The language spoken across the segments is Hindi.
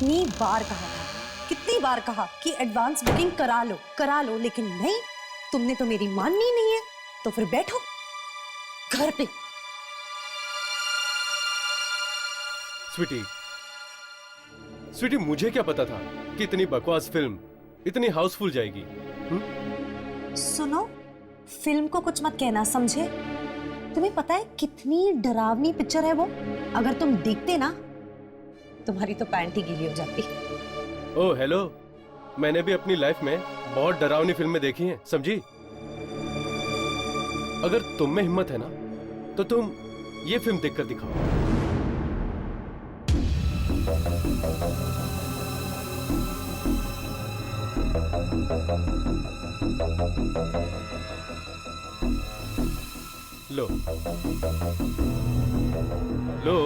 कितनी बार कहा था, कितनी बार कहा कि एडवांस बुकिंग करा लो, लेकिन नहीं, तुमने तो मेरी माननी नहीं है। तो फिर बैठो घर पे। स्वीटी, मुझे क्या पता था कि इतनी बकवास फिल्म इतनी हाउसफुल जाएगी। सुनो, फिल्म को कुछ मत कहना, समझे? तुम्हें पता है कितनी डरावनी पिक्चर है वो? अगर तुम देखते ना, तुम्हारी तो पैंट ही गीली हो जाती। ओह हेलो, मैंने भी अपनी लाइफ में बहुत डरावनी फिल्में देखी हैं, समझी? अगर तुम में हिम्मत है ना, तो तुम ये फिल्म देखकर दिखाओ। लो लो,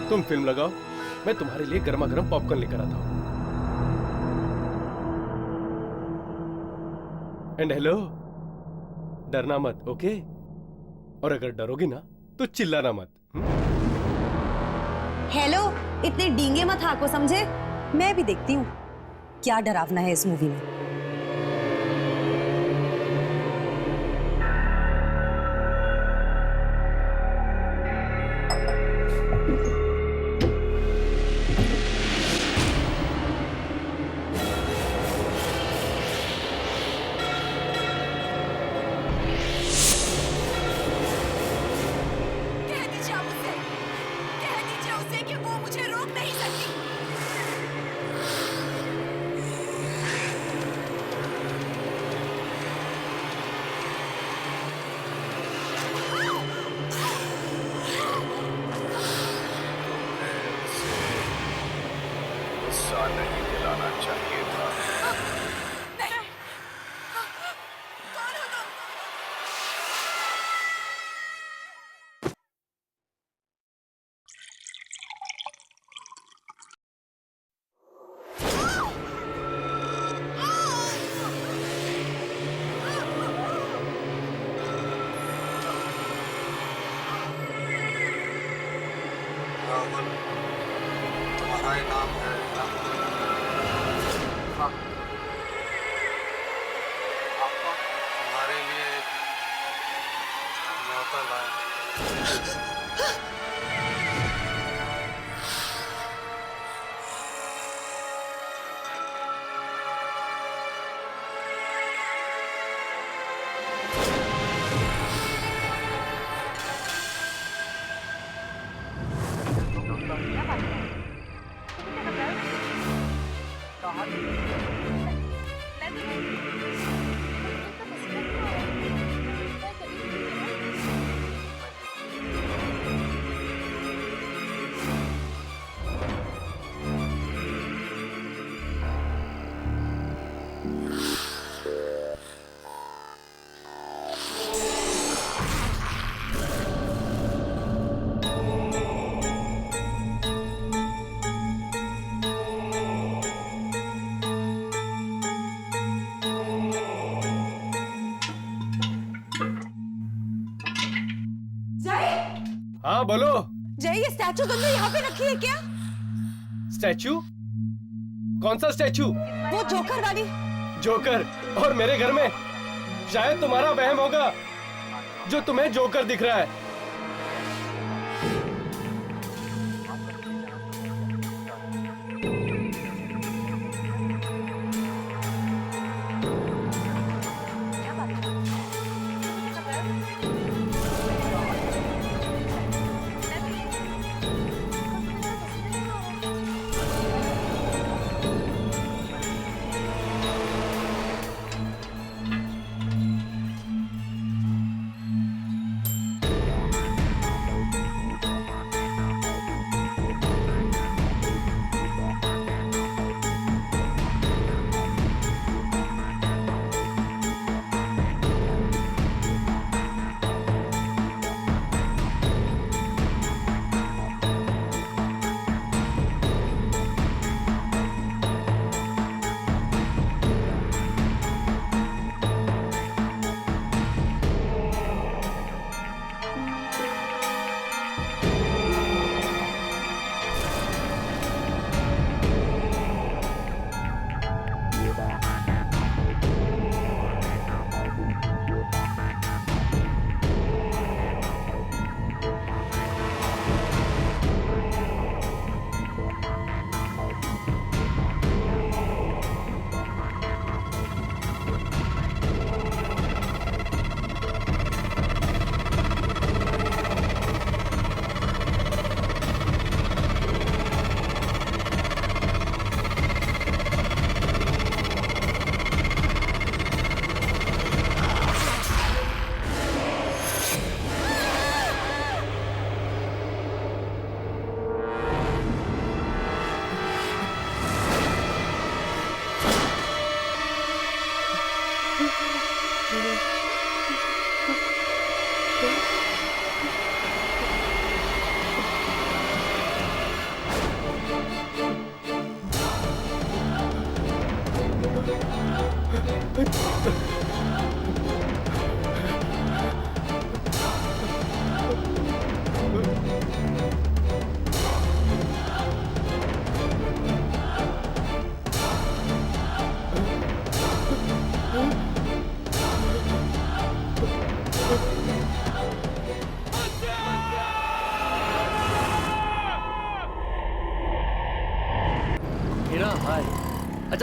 तुम फिल्म लगाओ, मैं तुम्हारे लिए गर्मा गर्म पॉपकॉर्न लेकर आता हूं। एंड हेलो, डरना मत, ओके? और अगर डरोगी ना तो चिल्लाना मत। हेलो, इतने डींगे मत हाको, समझे? मैं भी देखती हूँ क्या डरावना है इस मूवी में। नहीं दिलाना चाहिए था। राहुल, तुम्हारा ही नाम है ना? हाँ। तुम्हारे लिए न्योता लाया। हाँ बोलो। जय, ये स्टैचू तुमने यहाँ पे रखी है क्या? स्टैचू? कौन सा स्टैचू? वो जोकर वाली। जोकर? और मेरे घर में? शायद तुम्हारा वहम होगा जो तुम्हें जोकर दिख रहा है।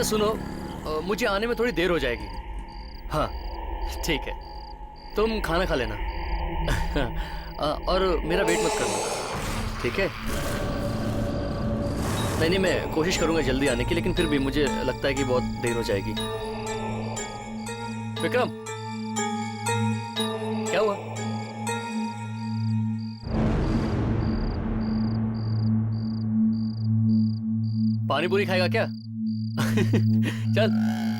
अच्छा सुनो, मुझे आने में थोड़ी देर हो जाएगी। हाँ ठीक है, तुम खाना खा लेना। और मेरा वेट मत करना, ठीक है? नहीं, मैं कोशिश करूंगा जल्दी आने की, लेकिन फिर भी मुझे लगता है कि बहुत देर हो जाएगी। विक्रम, क्या हुआ? पानी पूरी खाएगा क्या? चल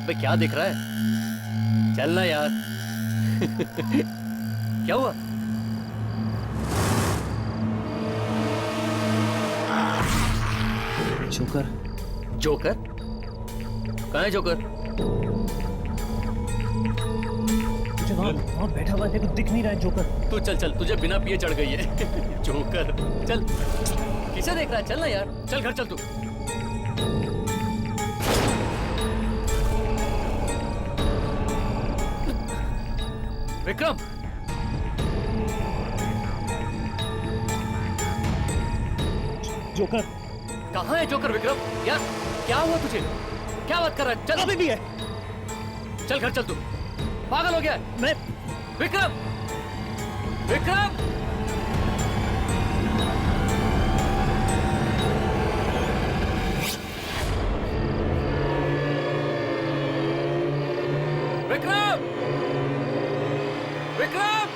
भाई, क्या दिख रहा है? चल ना यार। क्या हुआ? जोकर। जोकर? कहाँ है जोकर? मुझे वहाँ बैठा हुआ देखो, दिख नहीं रहा है जोकर। तू चल, तुझे बिना पिए चढ़ गई है। जोकर, चल। किसे देख रहा है? चल ना यार, चल घर चल तू। विक्रम, जोकर कहाँ है जोकर? विक्रम यार, क्या हुआ तुझे? क्या बात कर रहा है? चल। अभी भी है। चल घर चल तू, पागल हो गया है? मैं विक्रम, विक्रम, विक्रम, विक्रम,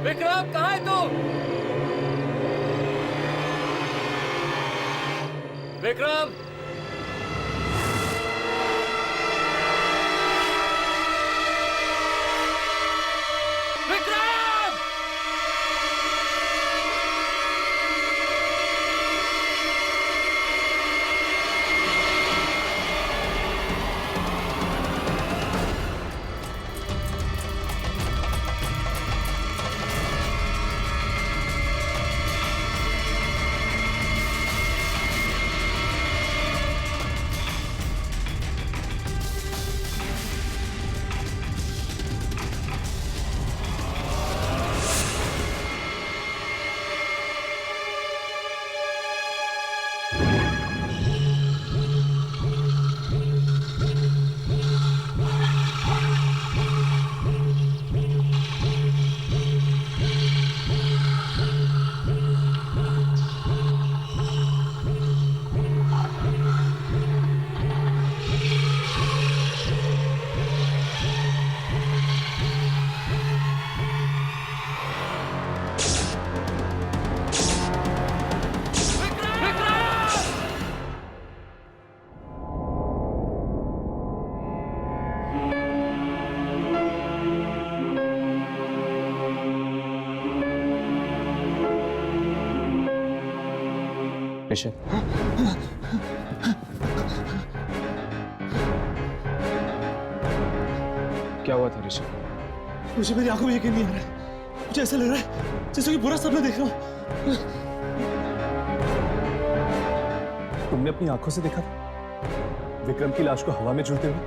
विक्रम, कहाँ है तू? विक्रम, विक्रम, ऋषभ, क्या हुआ था ऋषभ? मुझे मेरी आंखों में यकीन नहीं आ रहा है। मुझे ऐसा लग रहा है जैसे कि बुरा सपना देख रहा हूं। तुमने अपनी आंखों से देखा था विक्रम की लाश को हवा में झूलते हुए?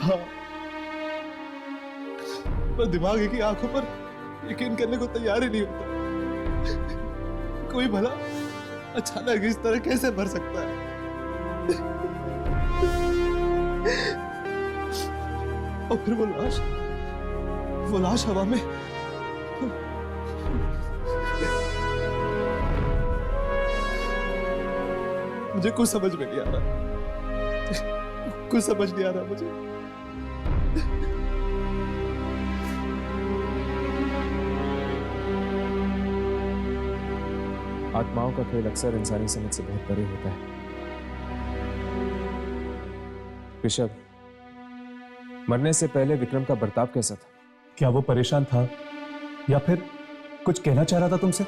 हाँ, पर दिमाग की आंखों पर यकीन करने को तैयार ही नहीं होता। कोई भला अचानक इस तरह कैसे मर सकता है? और फिर वो लाश हवा में। मुझे कुछ समझ में नहीं आ रहा, कुछ समझ नहीं आ रहा मुझे। आत्माओं का खेल अक्सर इंसानी समझ से बहुत परे होता है। ऋषभ, मरने से पहले विक्रम का बर्ताव कैसा था? क्या वो परेशान था या फिर कुछ कहना चाह रहा था तुमसे?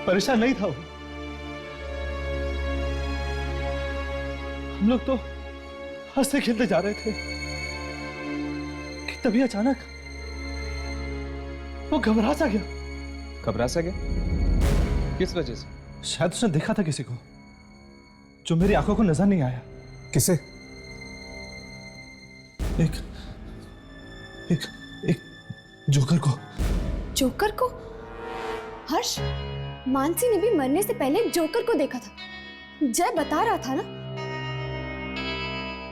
परेशान नहीं था वो। हम लोग तो हंसते खेलते जा रहे थे कि तभी अचानक वो घबरा सा गया। घबरा सा गया? किस वजह से? शायद उसने देखा था किसी को जो मेरी आंखों को नजर नहीं आया। किसे? एक एक एक जोकर को। जोकर को? हर्ष, मानसी ने भी मरने से पहले एक जोकर को देखा था। जय बता रहा था ना।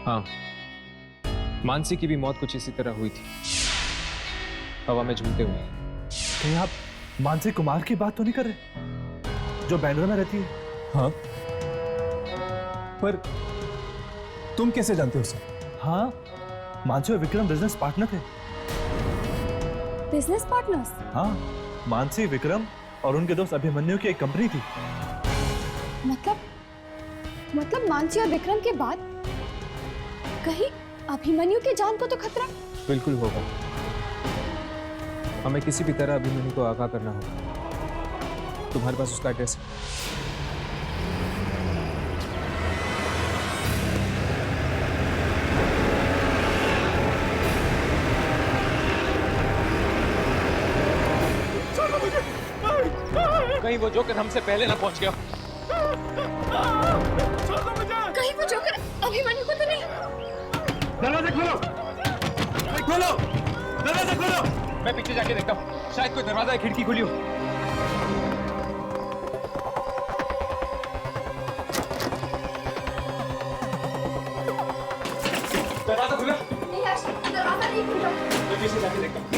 हाँ, मानसी की भी मौत कुछ इसी तरह हुई थी, हवा में झूलते हुए। कहीं आप मानसी कुमार की बात तो नहीं कर रहे, जो बैंड्रा में रहती है? हाँ, पर तुम कैसे जानते हो उसे? हाँ, मानसी और विक्रम बिजनेस पार्टनर थे। Business partners? हाँ, मानसी, विक्रम और उनके दोस्त अभिमन्यु की एक कंपनी थी। मतलब मानसी और विक्रम के बाद कहीं अभिमन्यु की जान को तो खतरा? बिल्कुल होगा। हमें किसी भी तरह अभिमन्यु को आगाह करना होगा। तुम्हारे पास उसका एड्रेस है? कहीं वो जोकर हमसे पहले ना पहुंच गया। कहीं वो जोकर अभिमन्यु को तो नहीं? दरवाजा खोलो! खोलो! दरवाजा खोलो! मैं पीछे जाके देखता हूँ, शायद कोई दरवाजा या खिड़की खुली हो। दरवाजा खुला? नहीं हर्ष, दरवाजा नहीं खुला। मैं पीछे जाके देखता हूँ।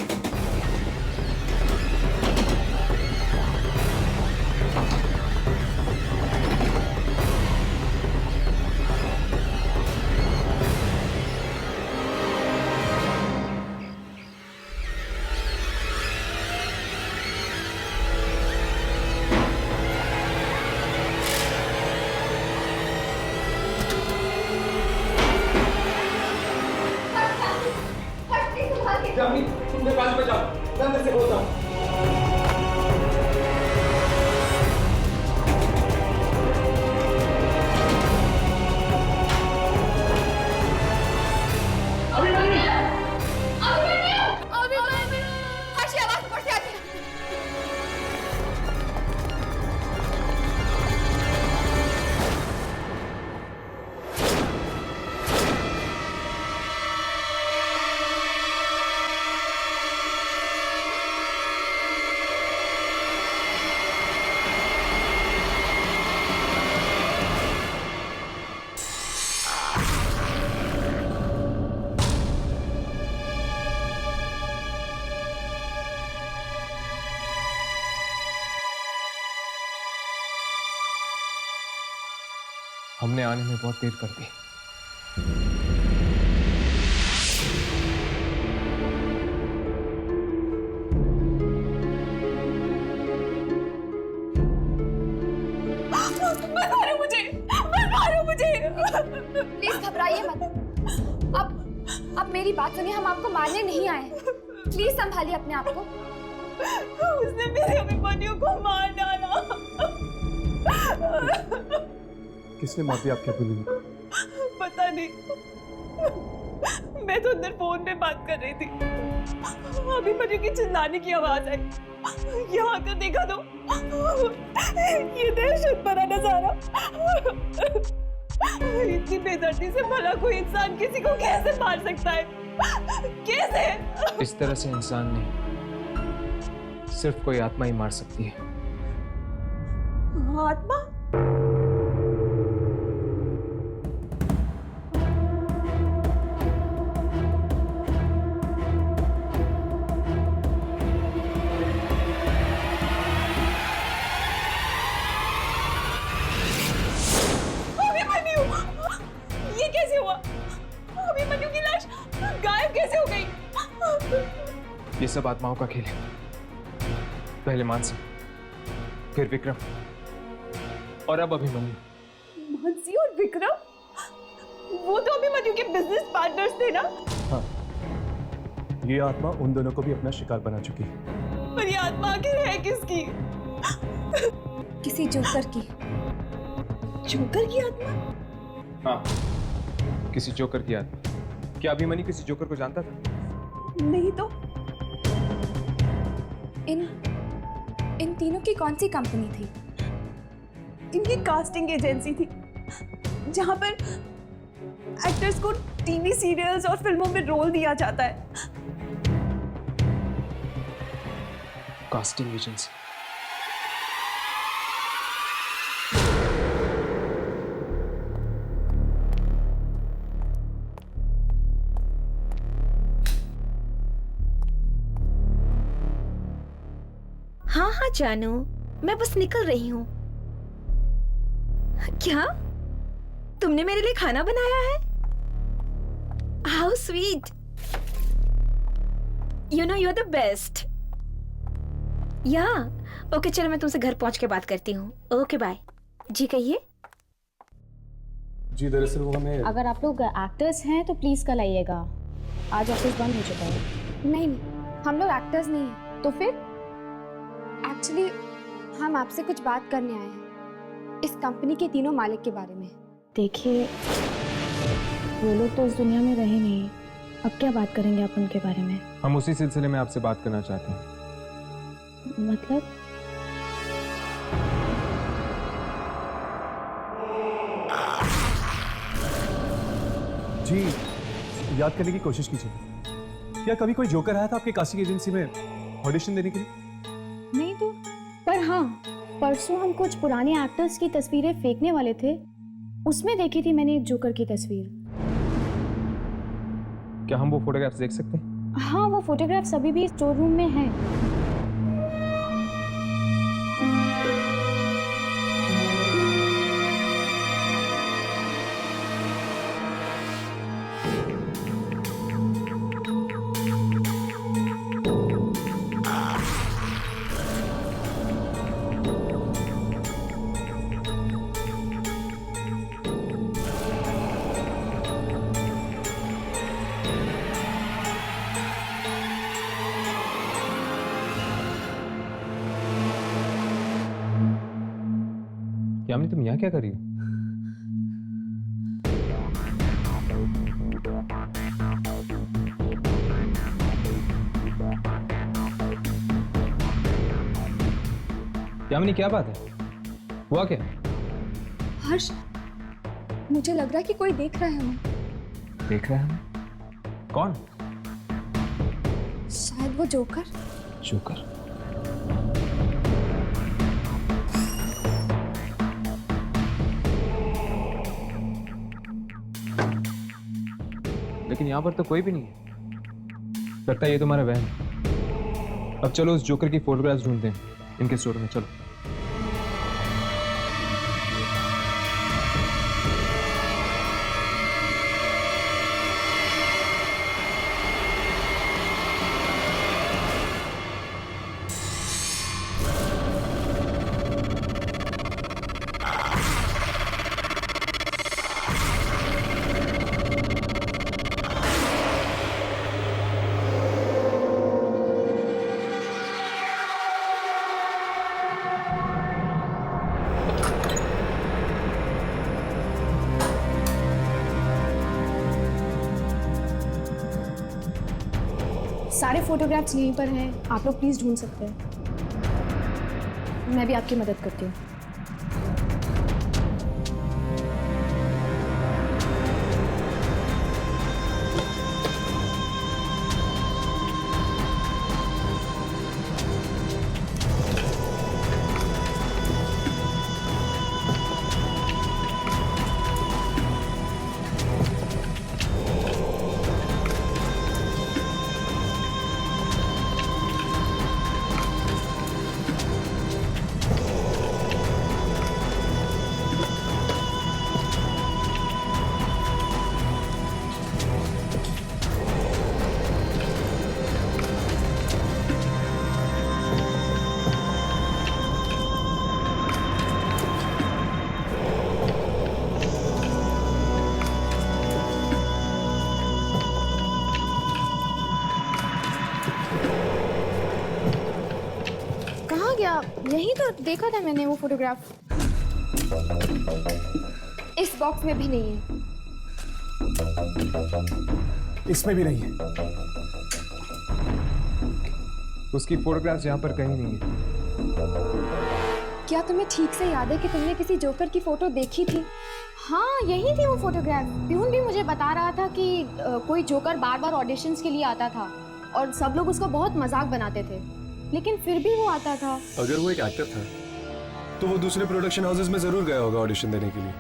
तुम बाजू में जाओ, मैं अंदर से बोलता हूँ। हर्ष, ये आवाज ऊपर से आती है। हमने आने में बहुत देर कर दी। मुझे प्लीज घबराइए मत। अब मेरी बात सुनिए, हम आपको मारने नहीं आए हैं। प्लीज संभालिए अपने आप को। उसने मेरे अभिमन्यु को मार डाला। किसने मार दिया आपके अभिमन्यु को? पता नहीं, मैं तो अंदर फोन पे बात कर रही थी, अभिमन्यु की चिल्लाने की आवाज आई। यहाँ आकर देखा तो ये दहशत भरा नजारा। इतनी बेदर्दी से भला कोई इंसान किसी को कैसे मार सकता है? कैसे? इस तरह से इंसान नहीं, सिर्फ कोई आत्मा ही मार सकती है। आत्मा? ये कैसे हुआ? अभिमन्यु की लाश गायब कैसे हो गई? ये सब आत्माओं का खेल है। पहले मानसी, फिर विक्रम और अब अभिमन्यु। मानसी और विक्रम? वो तो अभिमन्यु के बिजनेस पार्टनर्स थे ना? हाँ, ये आत्मा उन दोनों को भी अपना शिकार बना चुकी है। पर ये आत्मा आखिर है किसकी? किसी जोकर की। जोकर की आत्मा? हाँ, किसी जोकर की आत्मा। क्या अभिमन्यु किसी जोकर को जानता था? नहीं तो। इन तीनों की कौन सी कंपनी थी? इनकी कास्टिंग एजेंसी थी जहां पर एक्टर्स को टीवी सीरियल्स और फिल्मों में रोल दिया जाता है। Casting agency. हाँ हाँ जानू, मैं बस निकल रही हूँ। क्या तुमने मेरे लिए खाना बनाया है? How sweet. You know you are the best. Yeah okay, चलो मैं तुमसे घर पहुंच के बात करती हूँ। Okay bye. जी कहिए। जी दरअसल वो हमें अगर आप लोग एक्टर्स हैं तो प्लीज कल आइएगा, आज ऑफिस बंद हो चुका है। नहीं, हम लोग एक्टर्स नहीं हैं। तो फिर एक्चुअली हम आपसे कुछ बात करने आए हैं इस कंपनी के तीनों मालिक के बारे में। देखिए, वो लोग तो इस दुनिया में रहे नहीं, अब क्या बात करेंगे आप उनके बारे में? हम उसी सिलसिले में आपसे बात करना चाहते हैं। मतलब जी याद करने की कोशिश कीजिए, क्या कभी कोई जोकर आया था आपके कास्टिंग एजेंसी में ऑडिशन देने के लिए? नहीं तो, पर हाँ, परसों हम कुछ पुराने एक्टर्स की तस्वीरें फेंकने वाले थे, उसमें देखी थी मैंने एक जोकर की तस्वीर। क्या हम वो फोटोग्राफ्स देख सकते हैं? हाँ, वो फोटोग्राफ्स अभी भी स्टोर रूम में हैं। यामिनी, तुम यहाँ क्या कर रही हो? यामिनी, क्या बात है? हुआ क्या? हर्ष, मुझे लग रहा है कि कोई देख रहा है हमें। देख रहा है हमें? कौन? शायद वो जोकर। जोकर? लेकिन यहाँ पर तो कोई भी नहीं है। लगता है ये तुम्हारा वहम है। अब चलो उस जोकर की फोटोग्राफ्स ढूंढते हैं इनके स्टोर में। चलो। सारे फोटोग्राफ्स यहीं पर हैं, आप लोग प्लीज ढूंढ सकते हैं। मैं भी आपकी मदद करती हूँ। यही तो देखा था मैंने वो फोटोग्राफ। इस बॉक्स में भी नहीं है। इसमें भी नहीं है। उसकी फोटोग्राफ्स यहाँ पर कहीं नहीं है। क्या तुम्हें ठीक से याद है कि तुमने किसी जोकर की फोटो देखी थी? हाँ, यही थी वो फोटोग्राफ। प्यून भी मुझे बता रहा था कि कोई जोकर बार बार ऑडिशंस के लिए आता था और सब लोग उसका बहुत मजाक बनाते थे, लेकिन फिर भी वो आता था। अगर वो एक एक्टर था तो वो दूसरे प्रोडक्शन हाउसेस में जरूर गया होगा ऑडिशन देने के लिए।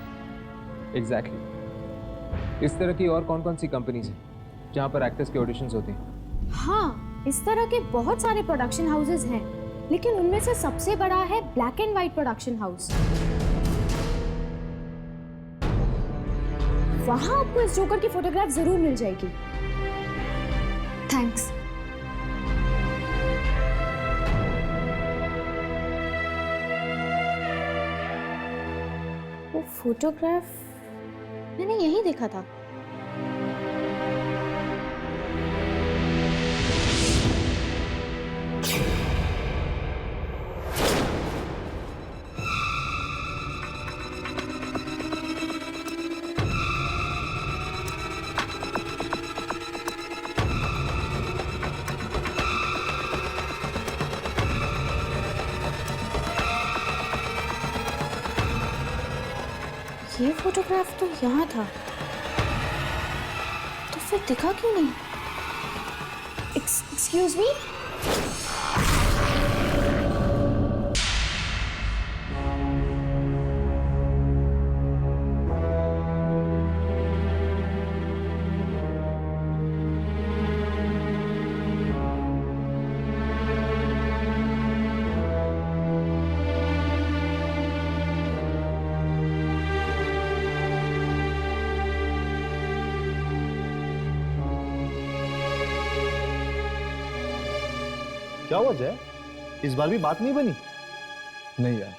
एग्जैक्टली। इस तरह की और कौन कौन सी कंपनीज हैं जहाँ पर एक्टर्स के ऑडिशंस होते हैं? हाँ, इस तरह के बहुत सारे प्रोडक्शन हाउसेस हैं, लेकिन उनमें से सबसे बड़ा है black and white production house. वहां आपको इस जोकर की फोटोग्राफ जरूर मिल जाएगी। थैंक्स। वो फोटोग्राफ मैंने यहीं देखा था। ये फोटोग्राफ तो यहाँ था, तो फिर दिखा क्यों नहीं? Excuse me? क्या हुआ जय, इस बार भी बात नहीं बनी? नहीं यार,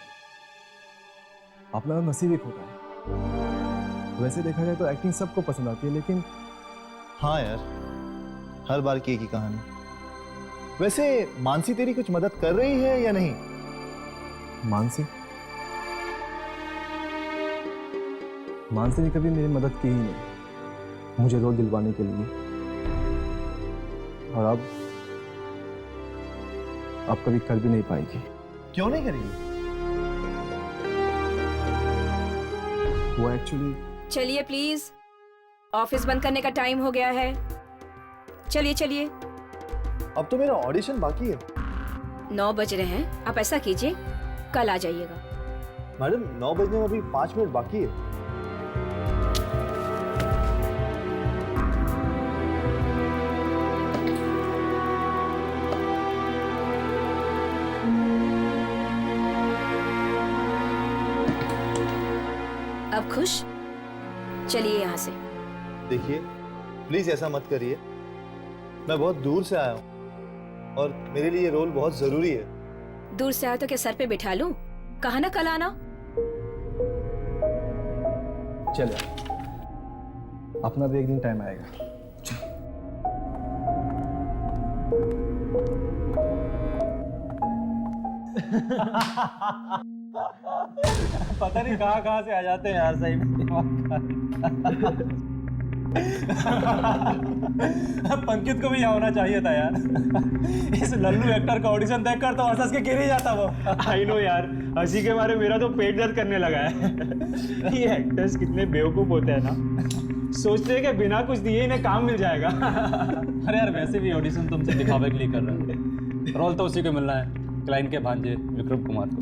अपना नसीब एक होता है। वैसे देखा जाए तो एक्टिंग सबको पसंद आती है, लेकिन हाँ यार, हर बार की एक ही कहानी। वैसे मानसी तेरी कुछ मदद कर रही है या नहीं? मानसी ने कभी मेरी मदद की ही नहीं मुझे रोल दिलवाने के लिए। और अब कभी कर भी नहीं पाएगी। क्यों नहीं करेगी? वो एक्चुअली। चलिए प्लीज, ऑफिस बंद करने का टाइम हो गया है। चलिए चलिए। अब तो मेरा ऑडिशन बाकी है। 9 बज रहे हैं, आप ऐसा कीजिए कल आ जाइएगा। मैडम 9 बजने में अभी 5 मिनट बाकी है। अब खुश? चलिए यहाँ से। देखिए प्लीज ऐसा मत करिए, मैं बहुत दूर से आया हूँ और मेरे लिए रोल बहुत जरूरी है। दूर से आया तो क्या सर पे बिठा लूं? कहा ना कल आना। चल यार, अपना भी एक दिन टाइम आएगा। पता नहीं कहाँ से आ जाते हैं यार, सही में पंकित को भी यहाँ होना चाहिए था यार। इस लल्लू एक्टर का ऑडिशन देखकर तो हंस के गिर ही जाता वो। आई नो यार, हंसी के मारे मेरा तो पेट दर्द करने लगा है। ये एक्टर्स कितने बेवकूफ होते हैं ना, सोचते हैं कि बिना कुछ दिए इन्हें काम मिल जाएगा। अरे यार, वैसे भी ऑडिशन तुमसे दिखावे के लिए कर रहे हैं, रोल तो उसी को मिलना है, क्लाइंट के भांजे विक्रम कुमार को।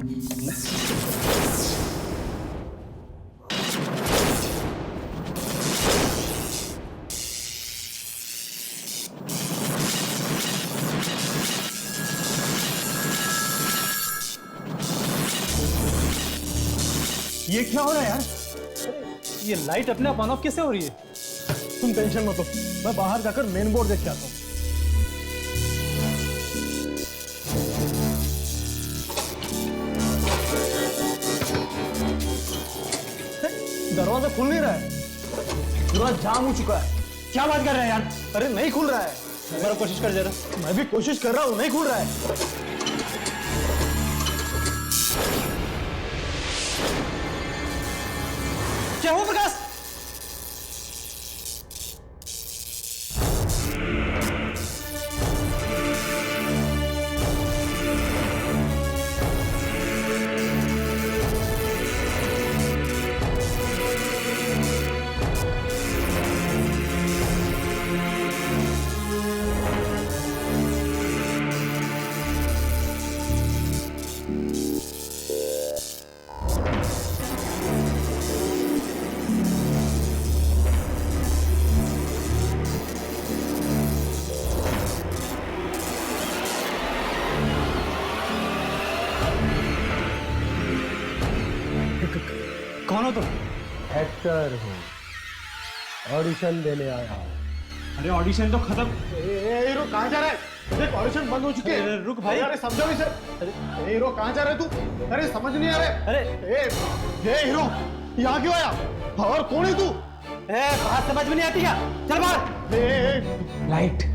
ये क्या हो रहा है यार? ये लाइट अपने आप ऑन ऑफ कैसे हो रही है? तुम टेंशन मत लो, मैं बाहर जाकर मेन बोर्ड देख के आता हूँ। दरवाजा खुल नहीं रहा है, पूरा जाम हो चुका है। क्या बात कर रहे हैं यार? अरे नहीं खुल रहा है। मेरा कोशिश कर जरा। मैं भी कोशिश कर रहा हूँ, नहीं खुल रहा है। क्या हुआ प्रकाश? एक्टर हूँ, ऑडिशन देने आया हूँ। अरे ऑडिशन तो खत्म। हीरो कहाँ जा रहा है? देख ऑडिशन बंद हो चुके हैं। रुक भाई। अरे समझो इसे। हीरो कहाँ जा रहा है तू? अरे समझ नहीं आ रहा। अरे हीरो यहाँ क्यों आया? और कौन है तू? बात समझ में नहीं आती क्या? चल बाहर। लाइट।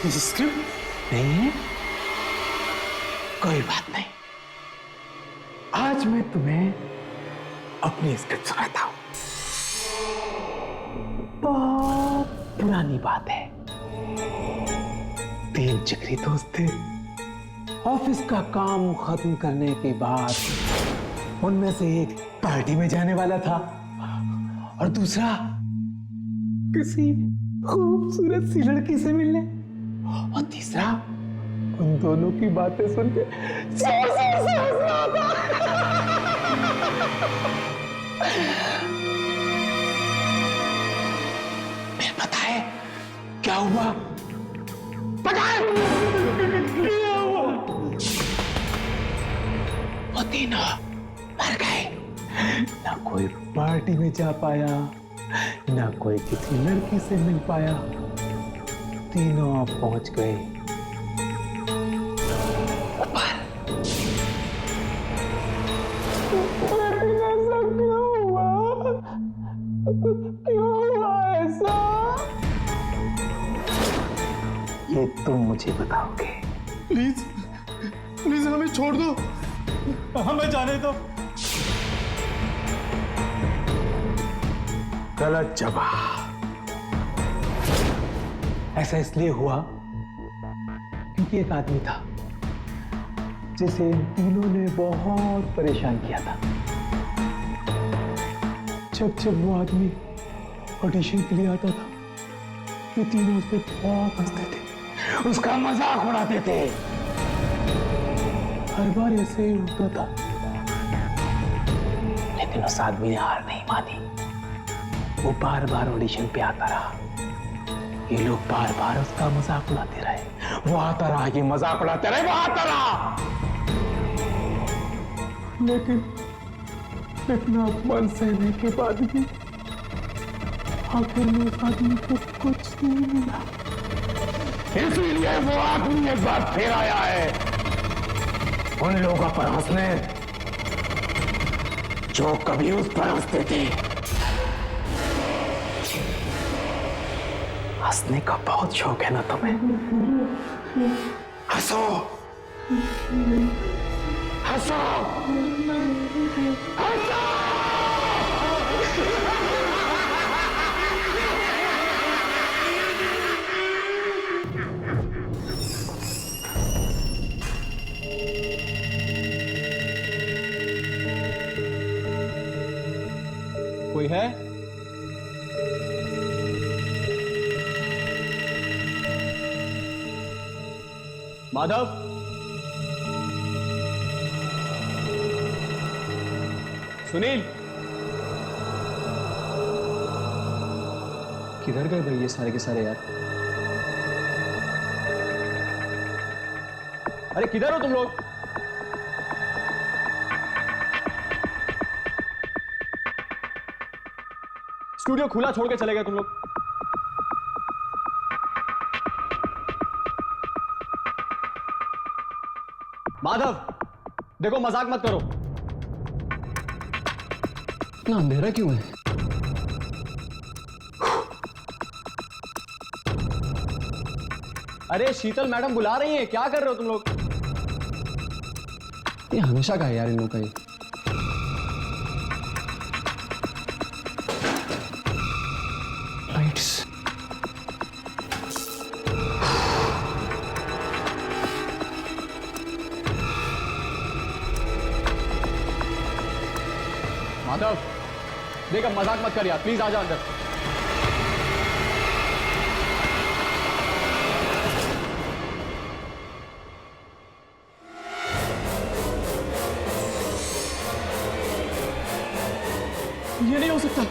ये स्क्रिप्ट नहीं है? कोई बात नहीं, आज मैं तुम्हें अपनी स्क्रिप्ट सुनाता हूं। बहुत पुरानी बात है। 3 जिगरी दोस्त थे। ऑफिस का काम खत्म करने के बाद उनमें से एक पार्टी में जाने वाला था और दूसरा किसी खूबसूरत सी लड़की से मिलने, और तीसरा उन दोनों की बातें सुन के जोर जोर से हंस रहा था। फिर पता है क्या हुआ? पता है क्या हुआ? वो तीनों मर गए। ना कोई पार्टी में जा पाया, ना कोई किसी लड़की से मिल पाया। तीनों पहुंच गए ऊपर। ऐसा क्यों हुआ? क्यों हुआ ऐसा? ये तुम मुझे बताओगे। प्लीज प्लीज हमें छोड़ दो, हमें जाने दो। गलत जवाब। ऐसा इसलिए हुआ क्योंकि एक आदमी था जिसे इन तीनों ने बहुत परेशान किया था। जब जब वो आदमी ऑडिशन के लिए आता था, ये तीनों उस पर बहुत हंसते थे, उसका मजाक उड़ाते थे। हर बार ऐसे ही होता था, लेकिन उस आदमी ने हार नहीं मानी। वो बार बार ऑडिशन पे आता रहा। ये लोग बार बार उसका मजाक उड़ाते रहे। वो आता रहा, ये मजाक उड़ाते रहे, वो आता रहा। लेकिन इतना अपमान सहने के बाद भी आखिर में उस आदमी को कुछ नहीं मिला। इसलिए वो आदमी एक बार फिर आया है उन लोगों पर हंसने जो कभी उस पर हंसते थे। हंसने का बहुत शौक है ना तुम्हें? हंसो, हंसो, हंसो। कोई है? माधव, सुनील, किधर गए भाई ये सारे के सारे यार? अरे किधर हो तुम लोग? स्टूडियो खुला छोड़ के चले गए तुम लोग। माधव, देखो मजाक मत करो। इतना अंधेरा क्यों है? अरे शीतल मैडम बुला रही हैं, क्या कर रहे हो तुम लोग? ये हमेशा का है यार इन लोगों का ये। लाइट्स। माधव, देख अब मजाक मत कर यार, प्लीज आ जा अंदर। ये नहीं हो सकता।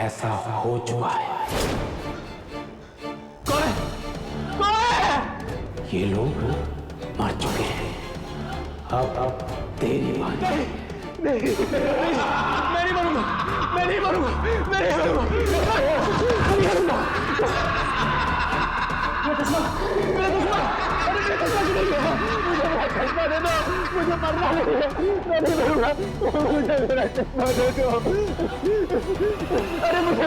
ऐसा हो चुका है। कौन है? कौन है? ये लोग मर चुके हैं। अब तेरी बारी। नहीं, मैं नहीं मरूंगा, मैं नहीं मरूंगा, मैं नहीं मरूंगा, मैं नहीं मरूंगा। मेरा चश्मा, मेरा चश्मा, अरे मेरा चश्मा क्यों नहीं है? मुझे मेरा चश्मा दे दो, मुझे मरना नहीं है, मैं नहीं मरूंगा, मुझे मेरा चश्मा दे दो। अरे मुझे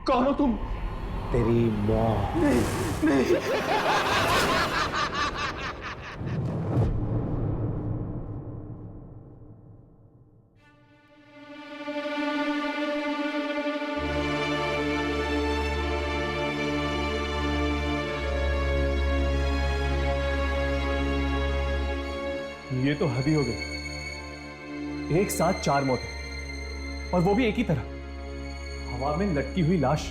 कौन हो तुम? तेरी मौत। नहीं, नहीं। ये तो हद ही हो गई। एक साथ 4 मौतें, और वो भी एक ही तरह, हवा में लटकी हुई लाश।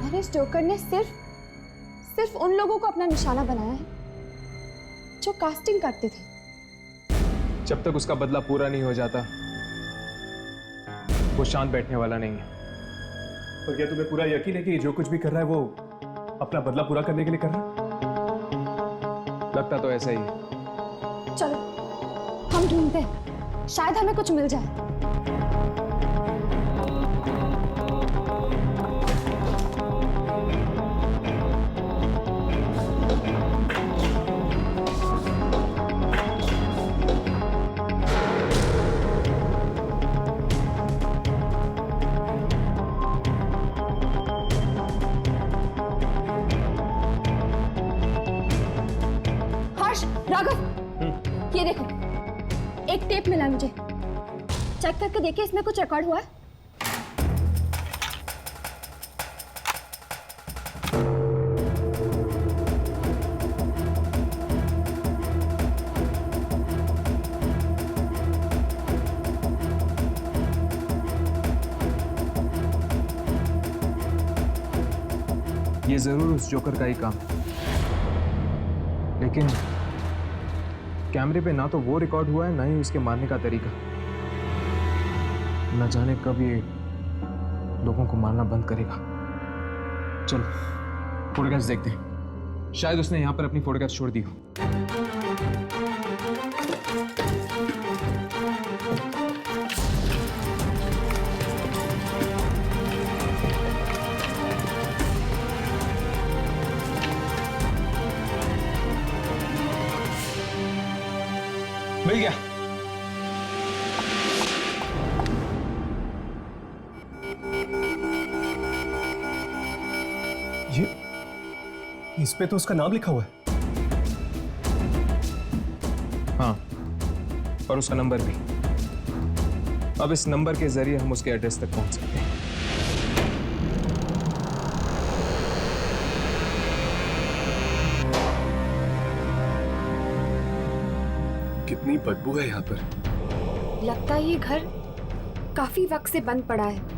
और इस जोकर ने सिर्फ उन लोगों को अपना निशाना बनाया है जो कास्टिंग करते थे। जब तक उसका बदला पूरा नहीं हो जाता, वो शांत बैठने वाला नहीं है। और क्या तुम्हें पूरा यकीन है कि जो कुछ भी कर रहा है वो अपना बदला पूरा करने के लिए कर रहा है? लगता तो ऐसा ही है। चलो हम ढूंढते हैं, शायद हमें कुछ मिल जाए। हर्ष, राघव, ये देखो, एक टेप मिला मुझे। चेक करके देखिए इसमें कुछ रिकॉर्ड हुआ है। ये जरूर उस जोकर का ही काम है, लेकिन कैमरे पे ना तो वो रिकॉर्ड हुआ है, ना ही उसके मारने का तरीका। न जाने कब ये लोगों को मारना बंद करेगा। चलो फोटोग्राफ्स देखते हैं, शायद उसने यहां पर अपनी फोटोग्राफ्स छोड़ दी हो। मिल गया। ये इस पे तो उसका नाम लिखा हुआ है। हाँ, और उसका नंबर भी। अब इस नंबर के जरिए हम उसके एड्रेस तक पहुंच सकते हैं। कितनी बदबू है यहाँ पर। लगता है ये घर काफी वक्त से बंद पड़ा है।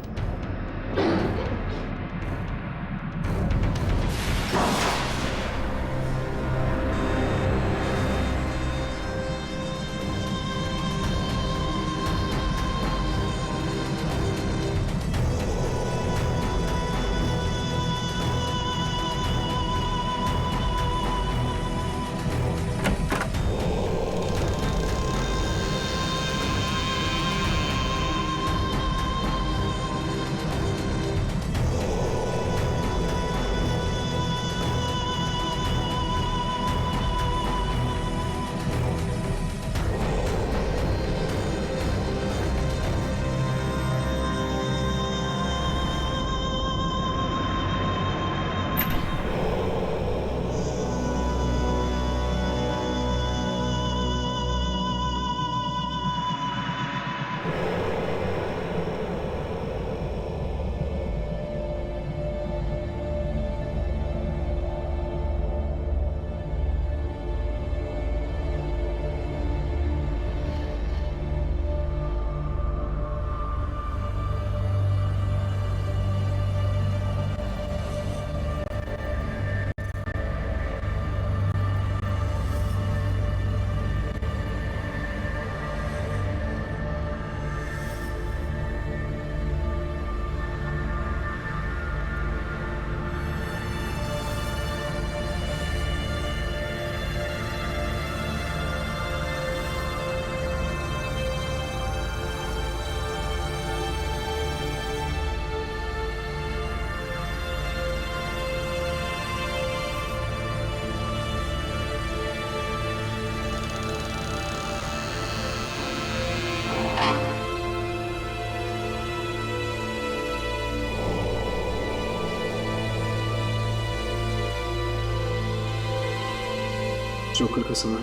जोकर का सामान?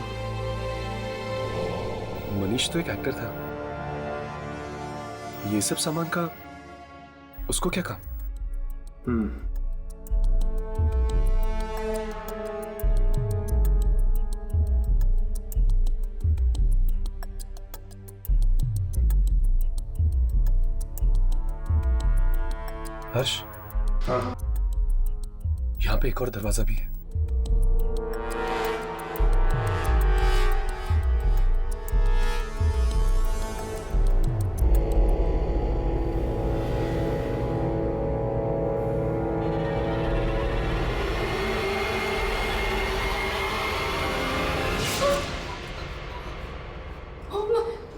मनीष तो एक एक्टर था, ये सब सामान का उसको क्या काम? हर्ष, हाँ, यहाँ पे एक और दरवाजा भी है।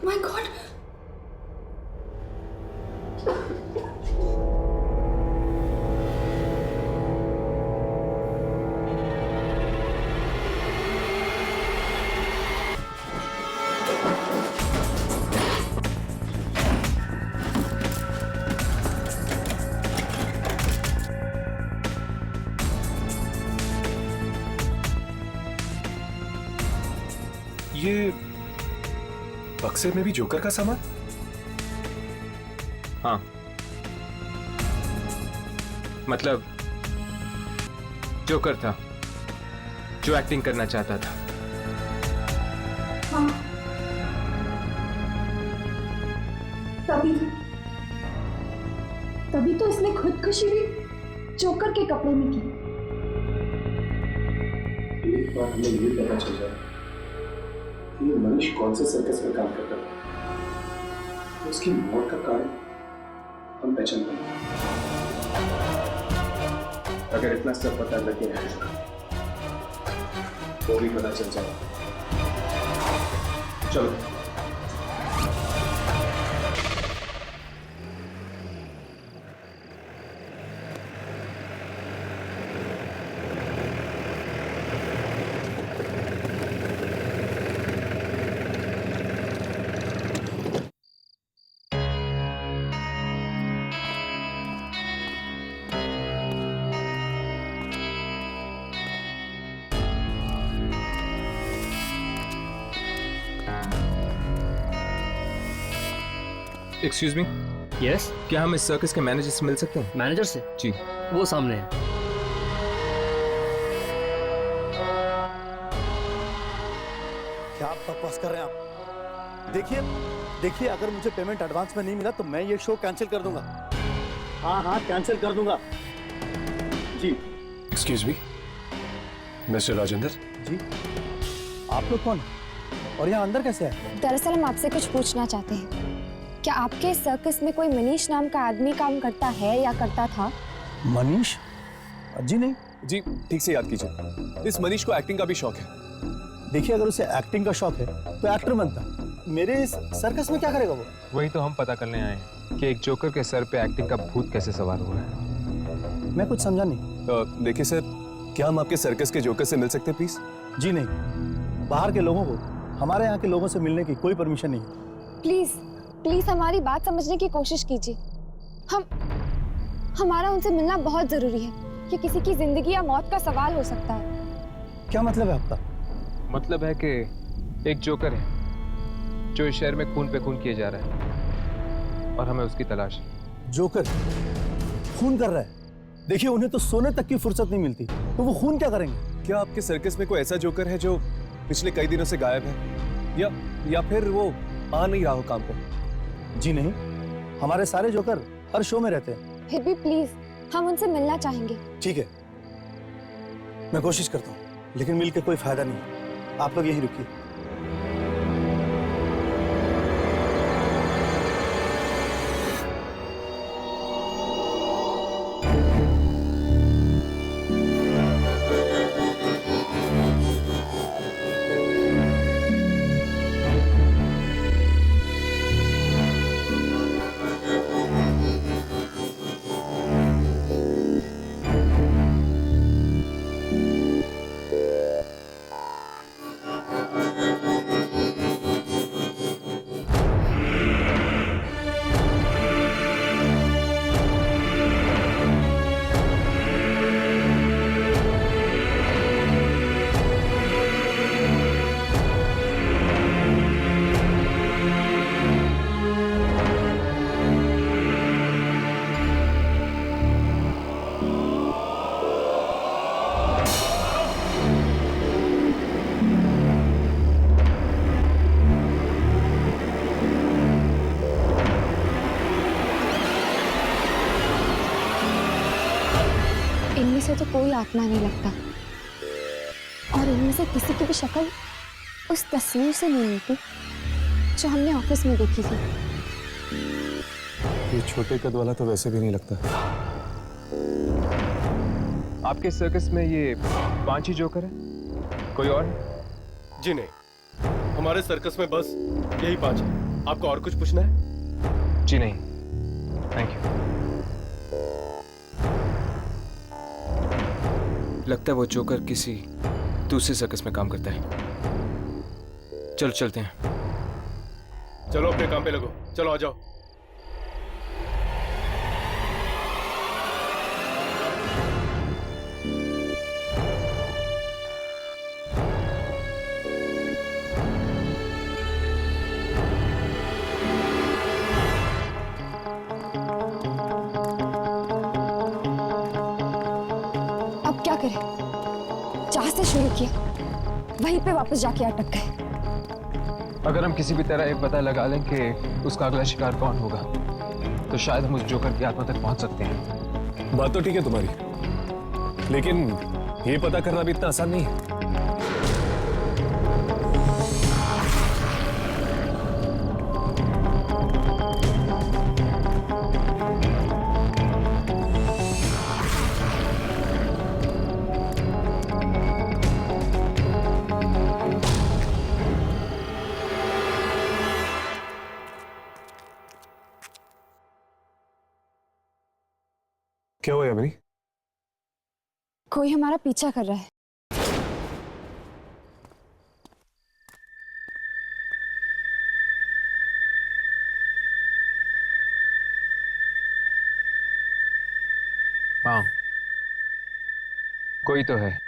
My God. ये बक्से में भी जोकर का सामान? हाँ, मतलब जोकर था जो एक्टिंग करना चाहता था। हाँ। तभी तो इसने खुदकुशी भी जोकर के कपड़े में की। एक बार हमें ये पता चल जाए कि मनीष कौन से सर्कस में काम करता था, तो उसकी मौत का कारण हम पहचान पाएंगे। अगर इतना सब पता लगे तो भी पता चल जाए। चलो। एक्सक्यूज मी, यस, क्या हम इस सर्कस के मैनेजर से मिल सकते हैं? मैनेजर से? जी, वो सामने है। क्या आप बकवास कर रहे हैं आप? देखिए अगर मुझे पेमेंट एडवांस में नहीं मिला तो मैं ये शो कैंसिल कर दूंगा। हाँ कैंसिल कर दूंगा जी। एक्सक्यूज मी, मिस्टर राजेंद्र जी, आप लोग कौन और यहाँ अंदर कैसे है? दरअसल हम आपसे कुछ पूछना चाहते हैं। क्या आपके सर्कस में कोई मनीष नाम का आदमी काम करता है या करता था? मनीष? जी नहीं। जी ठीक से याद कीजिए, इस मनीष को एक्टिंग का भी शौक है। देखिए अगर उसे एक्टिंग का शौक है तो एक्टर बनता, मेरे इस सर्कस में क्या करेगा वो? वही तो हम पता करने आए हैं कि एक जोकर के सर पे एक्टिंग का भूत कैसे सवार हुआ है। मैं कुछ समझा नहीं। देखिए सर, क्या हम आपके सर्कस के जोकर से मिल सकते हैं प्लीज? जी नहीं, बाहर के लोगों को हमारे यहाँ के लोगों से मिलने की कोई परमिशन नहीं। प्लीज हमारी बात समझने की कोशिश कीजिए। हमारा उनसे मिलना बहुत जरूरी है। ये किसी की जिंदगी या मौत का सवाल हो सकता है। क्या मतलब है आपका? मतलब है कि एक जोकर है जो इस शहर में खून पे खून किए जा रहा है और हमें उसकी तलाश है। जोकर खून कर रहा है? देखिए उन्हें तो सोने तक की फुर्सत नहीं मिलती, तो वो खून क्या करेंगे? क्या आपके सर्कस में कोई ऐसा जोकर है जो पिछले कई दिनों से गायब है, या फिर वो आ नहीं रहा हो काम पे? जी नहीं, हमारे सारे जोकर हर शो में रहते हैं। फिर भी प्लीज हम उनसे मिलना चाहेंगे। ठीक है, मैं कोशिश करता हूँ, लेकिन मिलकर कोई फायदा नहीं। आप लोग यहीं रुकिए। कोई आत्मा नहीं लगता, और इनमें से किसी की भी शक्ल उस तस्वीर से नहीं मिलती जो हमने ऑफिस में देखी थी। ये छोटे कद वाला तो वैसे भी नहीं लगता। आपके सर्कस में ये 5 ही जोकर है, कोई और? जी नहीं, हमारे सर्कस में बस यही 5 है। आपको और कुछ पूछना है? जी नहीं, थैंक यू। लगता है वो जोकर किसी दूसरे सर्कस में काम करता है। चलो चलते हैं। चलो अपने काम पे लगो, चलो आ जाओ। अब क्या करें? जहां से शुरू किया वहीं पे वापस जाके अटक गए। अगर हम किसी भी तरह ये पता लगा लें कि उसका अगला शिकार कौन होगा, तो शायद हम उस जोकर की आत्मा तक पहुंच सकते हैं। बात तो ठीक है तुम्हारी, लेकिन ये पता करना भी इतना आसान नहीं है। क्या हुआ यामिनी? कोई हमारा पीछा कर रहा है। हाँ, कोई तो है।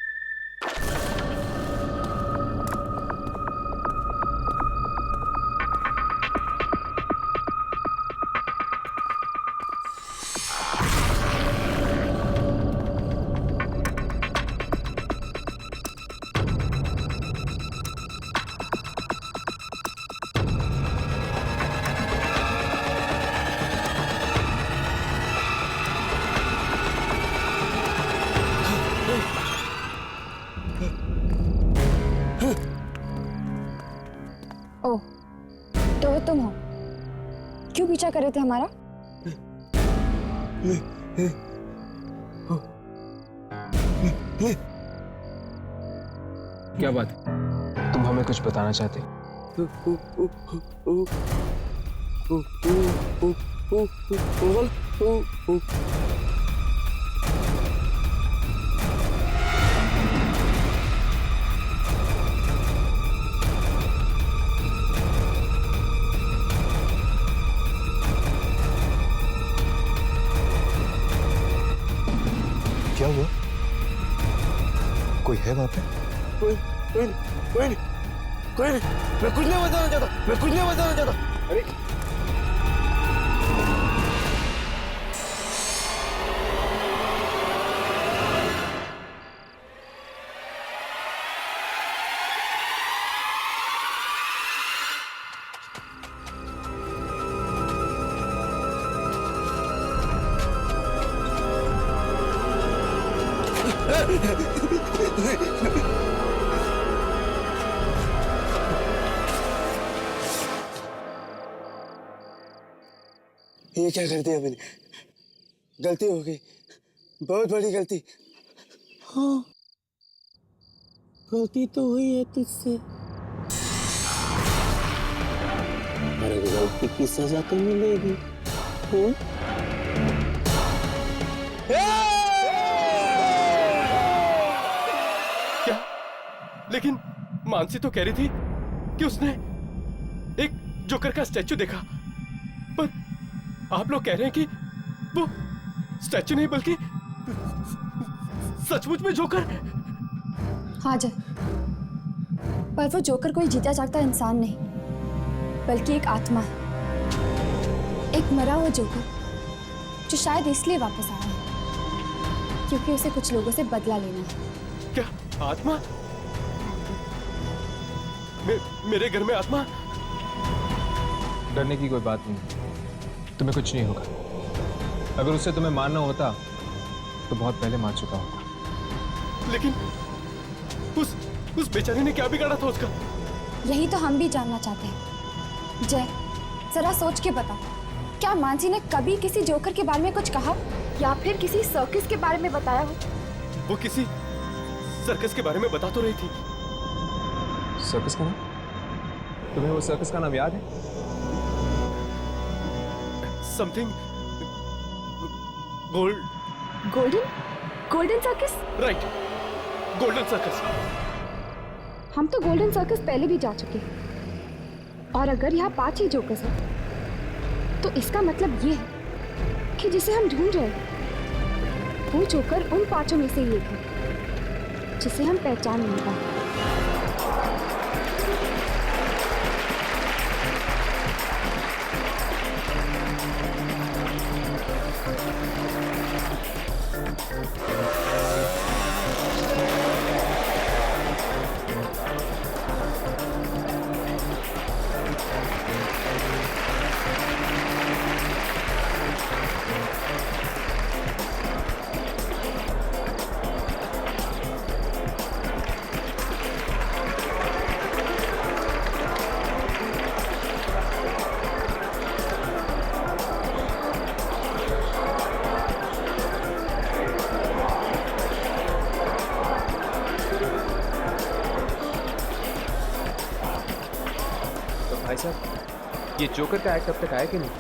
ओह, तो वो तुम हो? क्यों पीछा कर रहे थे हमारा? क्या बात है? तुम हमें कुछ बताना चाहते हो? क्या हुआ? कोई है वहां पे? कोई नहीं, मैं कुछ नहीं बताना चाहता। अरे ये क्या कर दिया मैंने? गलती हो गई, बहुत बड़ी गलती। हाँ, गलती तो हुई है तुझसे, पर गलती की सजा तो मिलेगी। क्या? लेकिन मानसी तो कह रही थी कि उसने एक जोकर का स्टैचू देखा, पर आप लोग कह रहे हैं कि वो स्टैचू नहीं बल्कि सचमुच में जोकर। हाँ जय, पर वो जोकर कोई जीता जागता इंसान नहीं, बल्कि एक आत्मा है, एक मरा हुआ जोकर जो शायद इसलिए वापस आया है क्योंकि उसे कुछ लोगों से बदला लेना है। क्या आत्मा? मेरे घर में आत्मा? डरने की कोई बात नहीं, तुम्हें कुछ नहीं होगा। अगर उससे तुम्हें मारना होता तो बहुत पहले मार चुका होता। लेकिन उस बेचारे ने क्या बिगाड़ा था उसका? यही तो हम भी जानना चाहते हैं। जय, जरा सोच के बता, क्या मानसी ने कभी किसी जोकर के बारे में कुछ कहा या फिर किसी सर्कस के बारे में बताया हो? वो किसी सर्कस के बारे में बता तो रही थी। सर्कस का नाम? तुम्हें वो सर्कस का नाम याद है? Something golden circus? Right, golden circus. हम तो गोल्डन सर्कस पहले भी जा चुके हैं, और अगर यहाँ 5 ही जोकर्स हैं, तो इसका मतलब ये है कि जिसे हम ढूंढ रहे हैं वो जोकर उन 5 में से एक है जिसे हम पहचान नहीं पाए। भाई साहब, ये जोकर का एक्ट अब तक आया कि नहीं?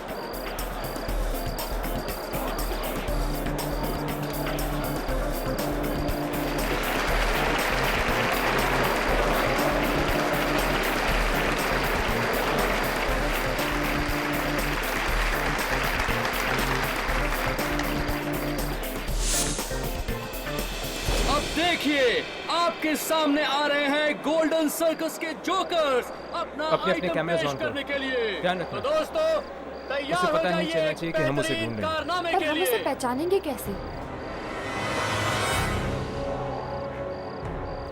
अब देखिए, आपके सामने आ रहे हैं गोल्डन सर्कस के जोकर्स अपना अपने आइटम कैमरास पेश ऑन करो। करने के लिए। ध्यान रखना। तो दोस्तों, तैयार उसे हो पता नहीं जाइए चलना चाहिए कि हम उसे बेहतरीन ढूंढ रहे हैं। कारनामे पर के हम लिए। उसे पहचानेंगे कैसे?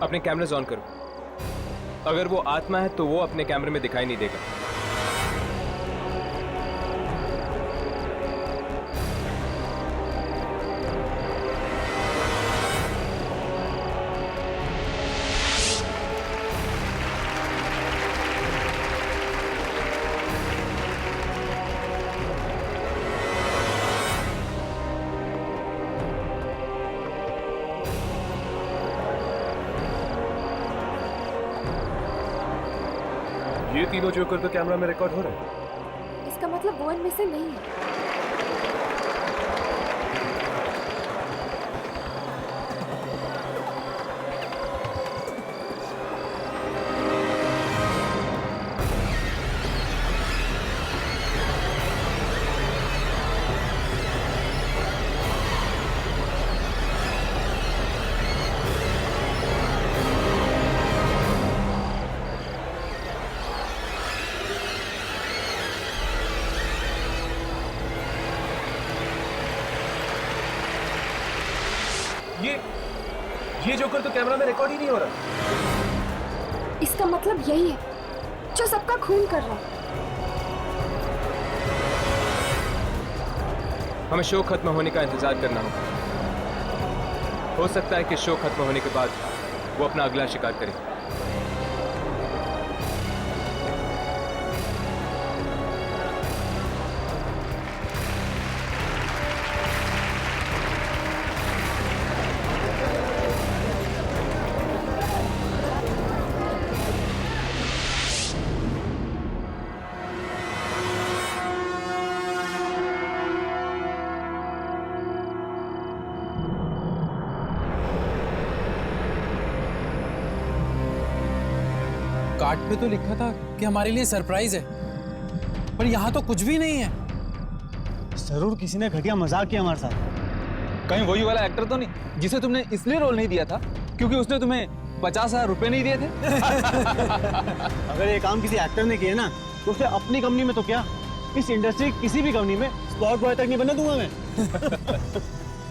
अपने कैमरास ऑन करो। अगर वो आत्मा है तो वो अपने कैमरे में दिखाई नहीं देगा। ये तीनों जोकर तो कैमरा में रिकॉर्ड हो रहे हैं। इसका मतलब वो इनमें से नहीं है। ये जोकर तो कैमरा में रिकॉर्ड ही नहीं हो रहा। इसका मतलब यही है जो सबका खून कर रहा है। हमें शो खत्म होने का इंतजार करना होगा। हो सकता है कि शो खत्म होने के बाद वो अपना अगला शिकार करे। कार्ड पे तो लिखा था कि हमारे लिए सरप्राइज है, पर यहाँ तो कुछ भी नहीं है। जरूर किसी ने घटिया मजाक किया हमारे साथ। कहीं वही वाला एक्टर तो नहीं जिसे तुमने इसलिए रोल नहीं दिया था क्योंकि उसने तुम्हें 50,000 रुपए नहीं दिए थे? अगर ये काम किसी एक्टर ने किया ना, तो उसे अपनी कंपनी में तो क्या, इस इंडस्ट्री की किसी भी कंपनी में स्पॉट बॉय तक नहीं बनने दूंगा मैं।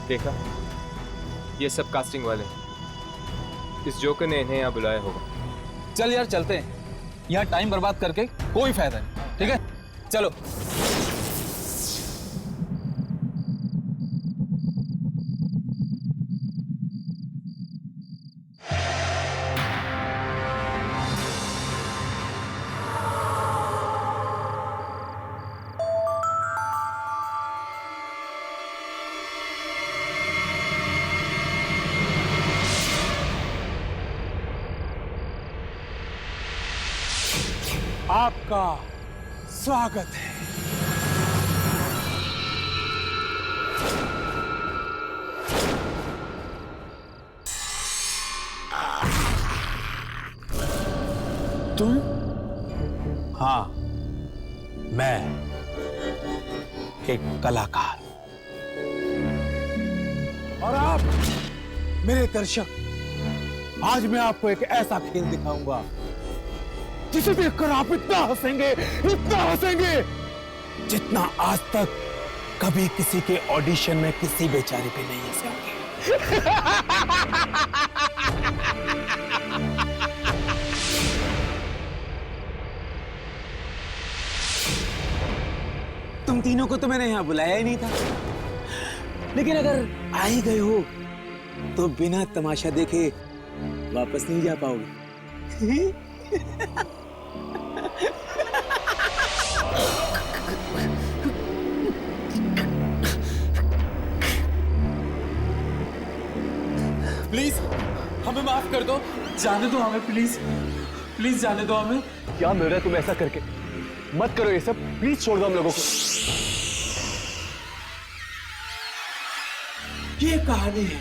देखा, ये सब कास्टिंग वाले। इस जोकर ने इन्हें यहाँ बुलाया होगा। चल यार चलते हैं, यहाँ टाइम बर्बाद करके कोई फायदा नहीं। ठीक है, चलो। आपका स्वागत है। तुम? हाँ, मैं एक कलाकार। और आप मेरे दर्शक, आज मैं आपको एक ऐसा खेल दिखाऊंगा जिसे देखकर आप इतना हंसेंगे जितना आज तक कभी किसी के ऑडिशन में किसी बेचारे पे नहीं हंसेंगे। तुम तीनों को तो मैंने यहां बुलाया ही नहीं था, लेकिन अगर आ ही गए हो तो बिना तमाशा देखे वापस नहीं जा पाओगे। प्लीज हमें माफ कर दो, जाने दो हमें, प्लीज प्लीज जाने दो हमें। क्या मिल रहा है तुम ऐसा करके? मत करो ये सब, प्लीज छोड़ दो हम लोगों को। ये कहानी है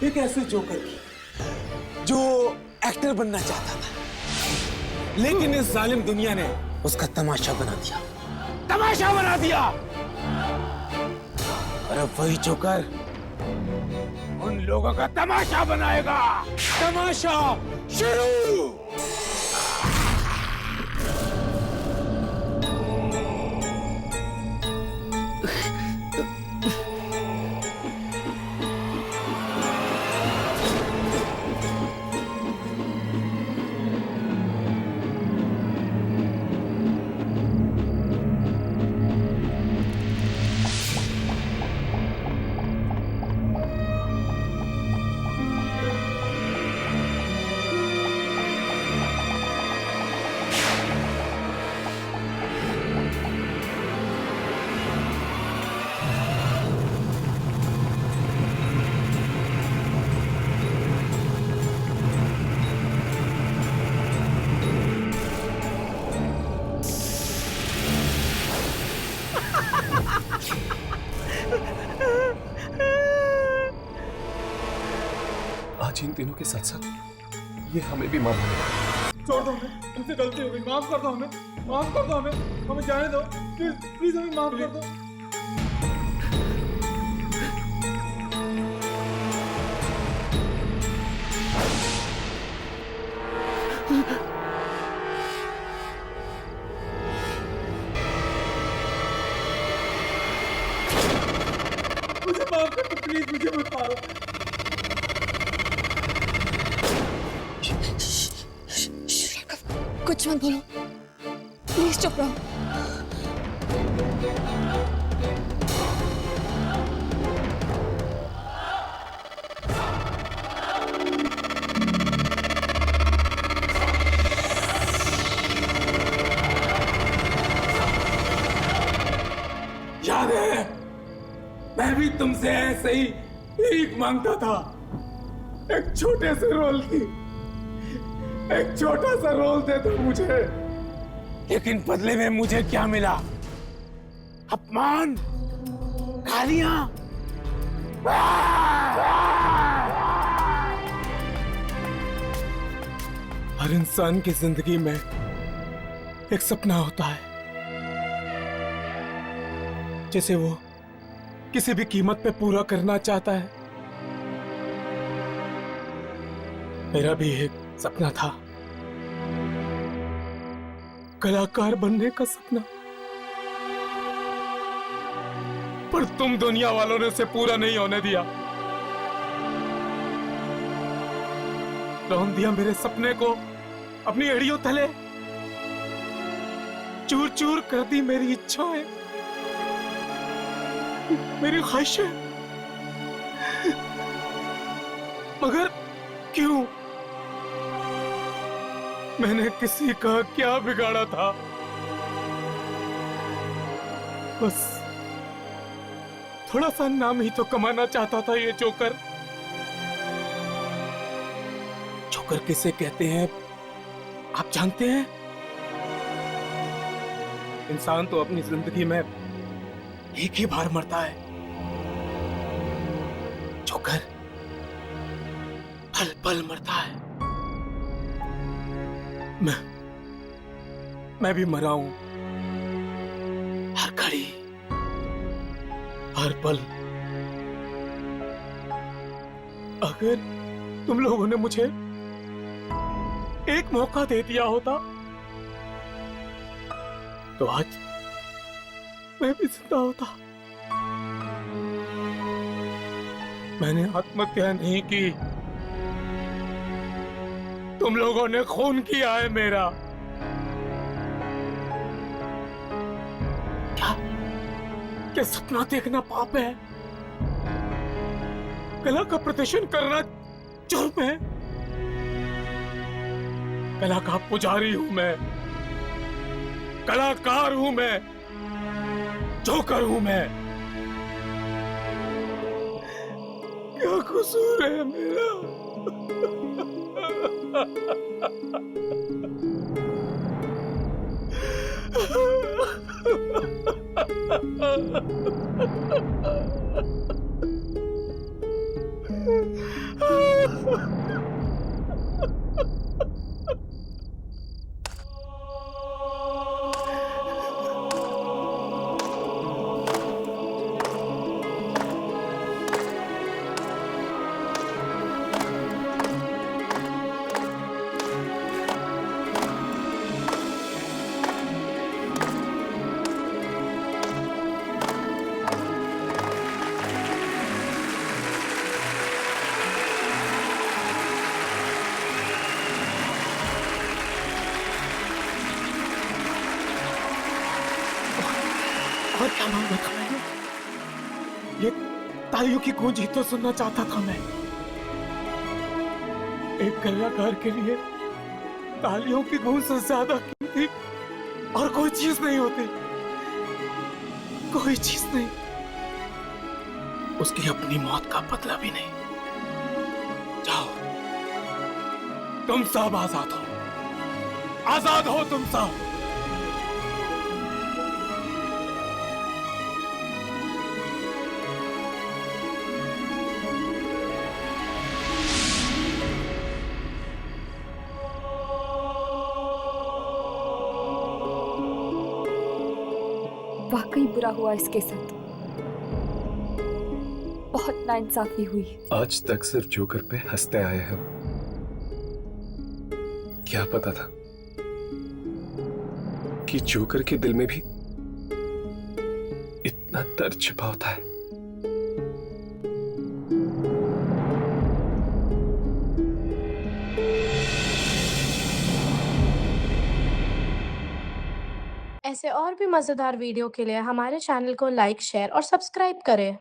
एक ऐसे जोकर की जो एक्टर बनना चाहता था, लेकिन इस जालिम दुनिया ने उसका तमाशा बना दिया। और अब वही जोकर उन लोगों का तमाशा बनाएगा। तमाशा शुरू। आज इन तीनों के साथ साथ ये हमें भी माफ करेगा। छोड़ दो हमें, हमसे गलती हो गई, माफ कर दो हमें जाने दो, प्लीज हमें माफ कर दो। मुझे माफ कर दो, प्लीज मुझे मत मारो। कुछ मत बोलो, प्लीज चुप रहो। याद है, मैं भी तुमसे ऐसे ही भीख मांगता था, एक छोटे से रोल की। एक छोटा सा रोल दे दो मुझे, लेकिन बदले में मुझे क्या मिला? अपमान, गालियां। हर इंसान की जिंदगी में एक सपना होता है जिसे वो किसी भी कीमत पे पूरा करना चाहता है। मेरा भी एक सपना था, कलाकार बनने का सपना, पर तुम दुनिया वालों ने उसे पूरा नहीं होने दिया। रौंद दिया मेरे सपने को अपनी एड़ियों तले, चूर चूर कर दी मेरी इच्छाएं, मेरी ख्वाहिशें। मगर क्यों? मैंने किसी का क्या बिगाड़ा था? बस थोड़ा सा नाम ही तो कमाना चाहता था ये जोकर। जोकर किसे कहते हैं आप जानते हैं? इंसान तो अपनी जिंदगी में एक ही बार मरता है। जोकर पल पल मरता है। मैं भी मरा हूं, हर घड़ी, हर पल। अगर तुम लोगों ने मुझे एक मौका दे दिया होता तो आज मैं भी जिंदा होता। मैंने आत्महत्या नहीं की, तुम लोगों ने खून किया है मेरा। क्या सपना देखना पाप है? कला का प्रदर्शन करना जुर्म है? कला का पुजारी हूं मैं, कलाकार हूं मैं, जोकर हूं मैं। क्या कसूर है मेरा? और क्या मांगा था मैंने? ये तालियों की गूंज ही तो सुनना चाहता था मैं। एक कलाकार के लिए तालियों की गूंज से ज्यादा कीमती और कोई चीज नहीं होती, कोई चीज नहीं। उसकी अपनी मौत का बदला भी नहीं। जाओ, तुम सब आजाद हो, आजाद हो तुम सब। वाकई बुरा हुआ इसके साथ, बहुत नाइंसाफी हुई। आज तक सिर्फ जोकर पे हंसते आए हम। क्या पता था कि जोकर के दिल में भी इतना दर्द छिपा होता है। ऐसे और भी मजेदार वीडियो के लिए हमारे चैनल को लाइक, शेयर और सब्सक्राइब करें।